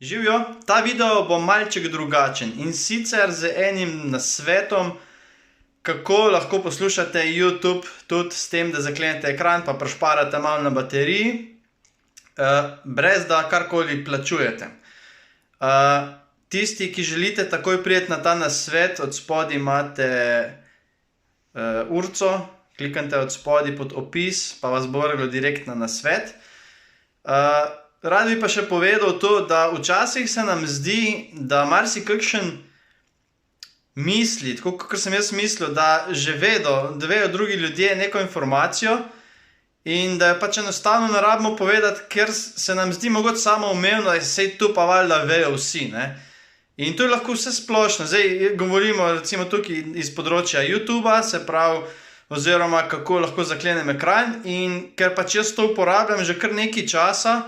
Živijo, ta video bo malček drugačen in sicer z enim nasvetom, kako lahko poslušate YouTube tudi s tem, da zaklenete ekran pa prešparate malo na bateriji, brez da karkoli plačujete. Tisti, ki želite takoj priti na ta nasvet, od spodaj imate urco, kliknite od spodaj pod opis, pa vas bo vrglo direkt na nasvet. Rad bi pa še povedal to, da včasih se nam zdi, da marsikakšen misli, tako kot sem jaz mislil, da že vedo drugi ljudje neko informacijo in da jo pač enostavno ne rabimo povedati, ker se nam zdi mogoče samoumevno, da sej tu pa valjda vejo vsi, ne. In to je lahko vse splošno. Zdaj govorimo recimo tukaj iz področja YouTuba, se pravi, oziroma kako lahko zaklenem ekran, in ker pač jaz to uporabljam že kar nekaj časa,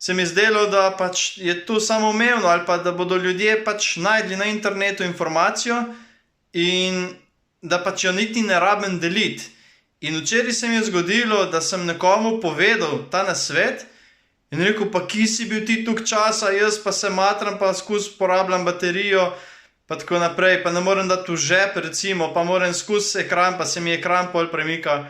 se mi zdelo, da pač je to samoumevno ali pa da bodo ljudje pač najdli na internetu informacijo in da pač jo niti ne rabim deliti. In včeraj se mi je zgodilo, da sem nekomu povedal ta nasvet in rekel, pa kje si bil ti toliko časa, jaz pa se matram, pa skozi porabljam baterijo, pa tako naprej, pa ne morem dati v žep recimo, pa moram skozi ekran, pa se mi ekran pol premika,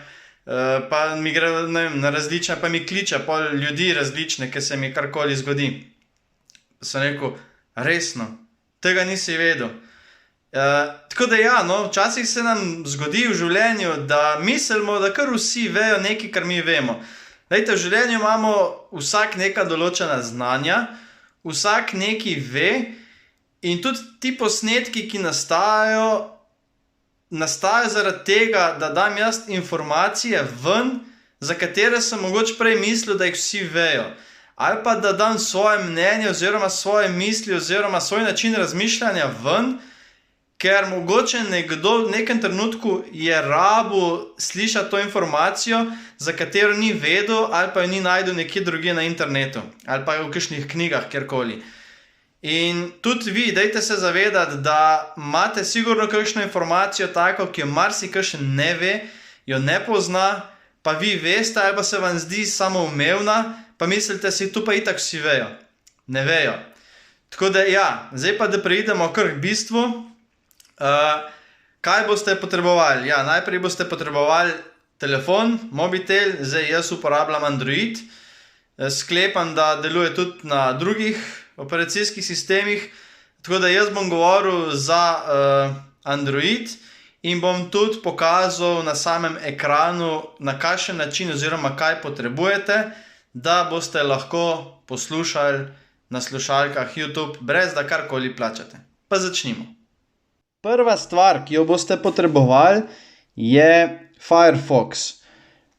pa mi gre, ne vem, na različne, pa mi kliče pol ljudi različne, ki se mi karkoli zgodi. Pa sem rekel, resno, tega nisi vedel. Tako da ja, no, včasih se nam zgodi v življenju, da mislimo, da kar vsi vejo nekaj, kar mi vemo. Glejte, v življenju imamo vsak neka določena znanja, vsak nekaj ve in tudi ti posnetki, ki nastajajo zaradi tega, da dam jaz informacije ven, za katere sem mogoče prej mislil, da jih vsi vejo. Ali pa da dam svoje mnenje oziroma svoje misli oziroma svoj način razmišljanja ven, ker mogoče nekdo v nekem trenutku je rabil slišati to informacijo, za katero ni vedel ali pa jo ni našel nekje drugje na internetu ali pa v kakšnih knjigah, kjerkoli. In tudi vi, dajte se zavedati, da imate sigurno kakšno informacijo tako, ki jo marsikakšen ne ve, jo ne pozna, pa vi veste ali pa se vam zdi samoumevna, pa mislite si, tu pa itak vsi vejo. Ne vejo. Tako da ja, zdaj pa da preidemo kar k bistvu. Kaj boste potrebovali? Ja, najprej boste potrebovali telefon, mobitel, zdaj jaz uporabljam Android. Sklepam, da deluje tudi na drugih operacijskih sistemih, tako da jaz bom govoril za Android in bom tudi pokazal na samem ekranu, na kakšen način oziroma kaj potrebujete, da boste lahko poslušali na slušalkah YouTube, brez da karkoli plačate. Pa začnimo. Prva stvar, ki jo boste potrebovali, je Firefox.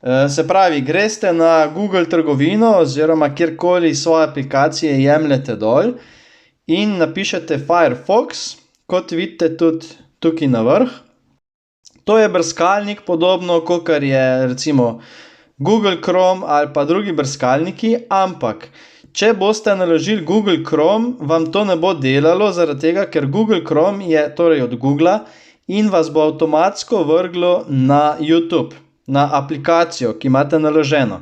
Se pravi, greste na Google trgovino oziroma kjerkoli svoje aplikacije jemljete dol in napišete Firefox, kot vidite tudi tukaj na vrh. To je brskalnik podobno, kakor je recimo Google Chrome ali pa drugi brskalniki, ampak če boste naložili Google Chrome, vam to ne bo delalo, zaradi tega, ker Google Chrome je torej od Googla in vas bo avtomatsko vrglo na YouTube, na aplikacijo, ki imate naloženo.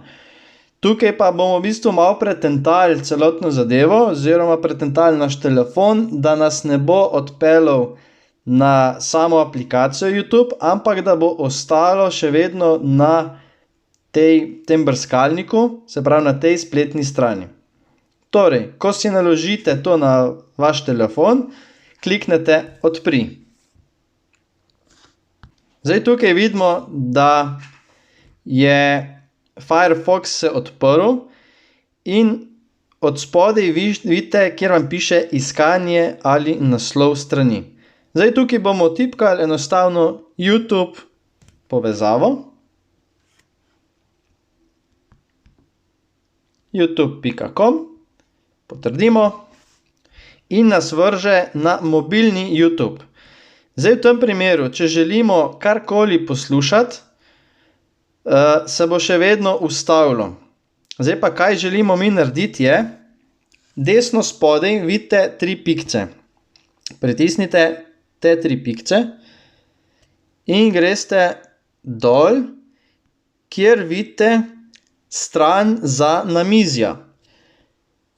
Tukaj pa bomo v bistvu malo pretentali celotno zadevo oziroma pretentali naš telefon, da nas ne bo odpeljal na samo aplikacijo YouTube, ampak da bo ostalo še vedno na tem brskalniku, se pravi na tej spletni strani. Torej, ko si naložite to na vaš telefon, kliknete odpri. Zdaj tukaj vidimo, da je Firefox se odprl in od spodaj vidite, kjer vam piše iskanje ali naslov strani. Zdaj tukaj bomo tipkali enostavno YouTube povezavo. youtube.com, potrdimo in nas vrže na mobilni YouTube. Zdaj v tem primeru, če želimo karkoli poslušati, se bo še vedno ustavilo. Zdaj pa kaj želimo mi narediti je, desno spodaj vidite 3 pikce. Pritisnite te 3 pikce in greste dol, kjer vidite stran za namizja.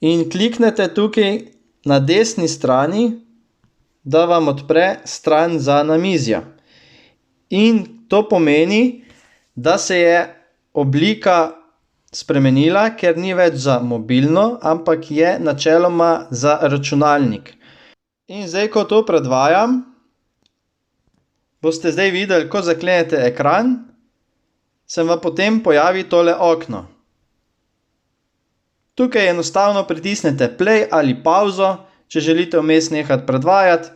in kliknete tukaj na desni strani, da vam odpre stran za namizja. In to pomeni, da se je oblika spremenila, ker ni več za mobilno, ampak je načeloma za računalnik. In zdaj, ko to predvajam, boste zdaj videli, ko zaklenete ekran, se vam potem pojavi tole okno. Tukaj enostavno pritisnete play ali pauzo, če želite vmes nehati predvajati.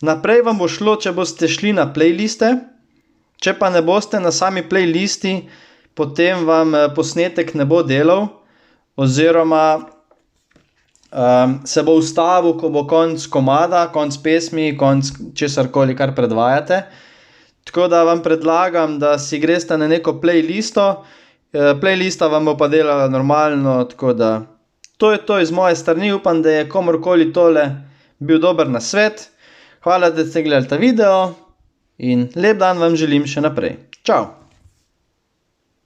Naprej vam bo šlo, če boste šli na playliste, če pa ne boste na sami playlisti, potem vam posnetek ne bo delal, oziroma se bo ustavil, ko bo konec komada, konec pesmi, konec česarkoli, kar predvajate. Tako da vam predlagam, da si greste na neko playlisto. Playlista vam bo pa delala normalno, tako da to je to iz moje strani. Upam, da je komorkoli tole bil dober nasvet. Hvala, da ste gledali ta video in lep dan vam želim še naprej. Čau!